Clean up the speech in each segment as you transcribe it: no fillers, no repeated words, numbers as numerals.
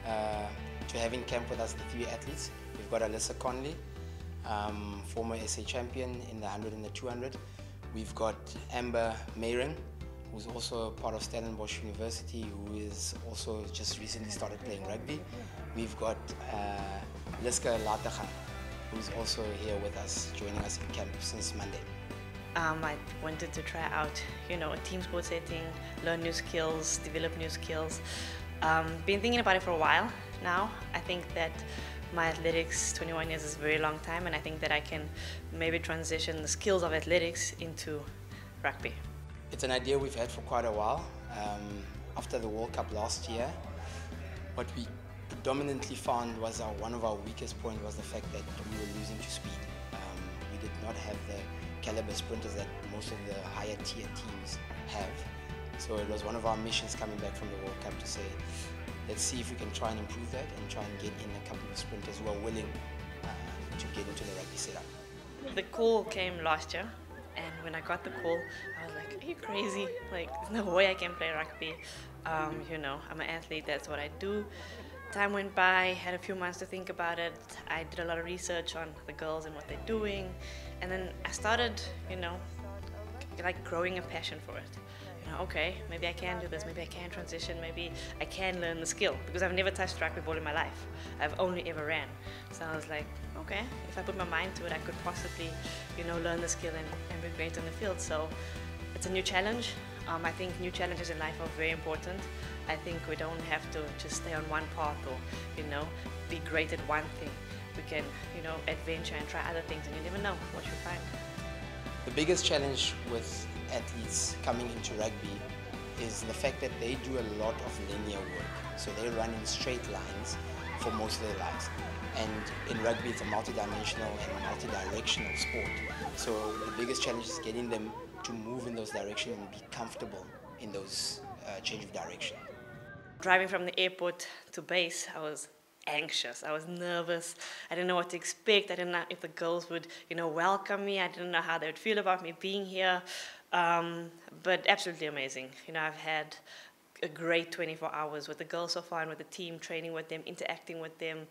to having camp with us the 3 athletes. We've got Alyssa Conley, former SA champion in the 100 and the 200. We've got Amber Mayring, who's also part of Stellenbosch University, who is also just recently started playing rugby. We've got Liska Latacha, who's also here with us, joining us in camp since Monday. I wanted to try out, a team sport setting, learn new skills, develop new skills. Been thinking about it for a while now. I think that my athletics, 21 years is a very long time, and I think that I can maybe transition the skills of athletics into rugby. It's an idea we've had for quite a while. After the World Cup last year, what we predominantly found was one of our weakest points was the fact that we were losing to speed. We did not have the caliber sprinters that most of the higher tier teams have. So it was one of our missions coming back from the World Cup to say, let's see if we can try and improve that and try and get in a couple of sprinters who are willing to get into the rugby setup. The call came last year, and when I got the call, I was like, are you crazy? Like, there's no way I can play rugby. I'm an athlete, that's what I do. Time went by, had a few months to think about it. I did a lot of research on the girls and what they're doing. And then I started, growing a passion for it. Okay, maybe I can do this, maybe I can transition, maybe I can learn the skill, because I've never touched rugby ball in my life. I've only ever ran. So I was like, okay, if I put my mind to it, I could possibly, learn the skill and be great on the field. So it's a new challenge. I think new challenges in life are very important. I think we don't have to just stay on one path or, be great at one thing. We can, adventure and try other things, and you never know what you'll find. The biggest challenge with athletes coming into rugby is the fact that they do a lot of linear work. So they run in straight lines for most of their lives. And in rugby, it's a multi-dimensional and multi-directional sport. So the biggest challenge is getting them to move in those directions and be comfortable in those change of direction. Driving from the airport to base, I was anxious. I was nervous. I didn't know what to expect. I didn't know if the girls would, welcome me. I didn't know how they would feel about me being here. But absolutely amazing. I've had a great 24 hours with the girls so far and with the team, training with them, interacting with them.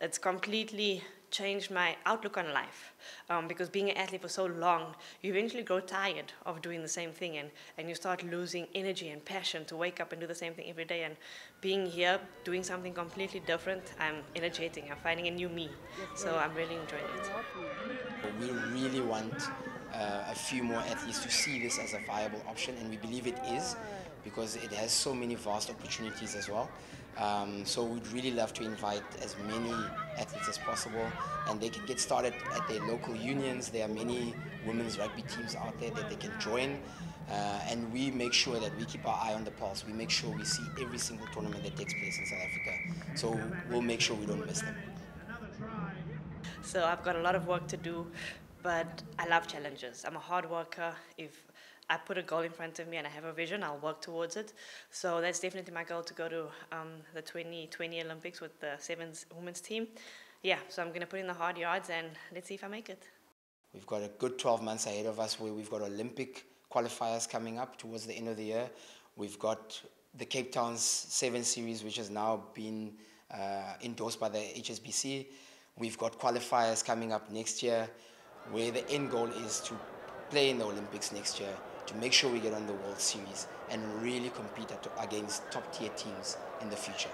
It's completely changed my outlook on life. Because being an athlete for so long, you eventually grow tired of doing the same thing, and you start losing energy and passion to wake up and do the same thing every day. And being here, doing something completely different, I'm energetic. I'm finding a new me. So I'm really enjoying it. We really want a few more athletes to see this as a viable option, and we believe it is, because it has so many vast opportunities as well. So we'd really love to invite as many athletes as possible, and they can get started at their local unions. There are many women's rugby teams out there that they can join, and we make sure that we keep our eye on the pulse. We make sure we see every single tournament that takes place in South Africa, so we'll make sure we don't miss them. So I've got a lot of work to do, but I love challenges. I'm a hard worker. If I put a goal in front of me and I have a vision, I'll work towards it. So that's definitely my goal, to go to the 2020 Olympics with the Sevens women's team. Yeah, so I'm going to put in the hard yards, and let's see if I make it. We've got a good 12 months ahead of us, where we've got Olympic qualifiers coming up towards the end of the year. We've got the Cape Town's Sevens series, which has now been endorsed by the HSBC. We've got qualifiers coming up next year, where the end goal is to play in the Olympics next year, to make sure we get on the World Series and really compete against top-tier teams in the future.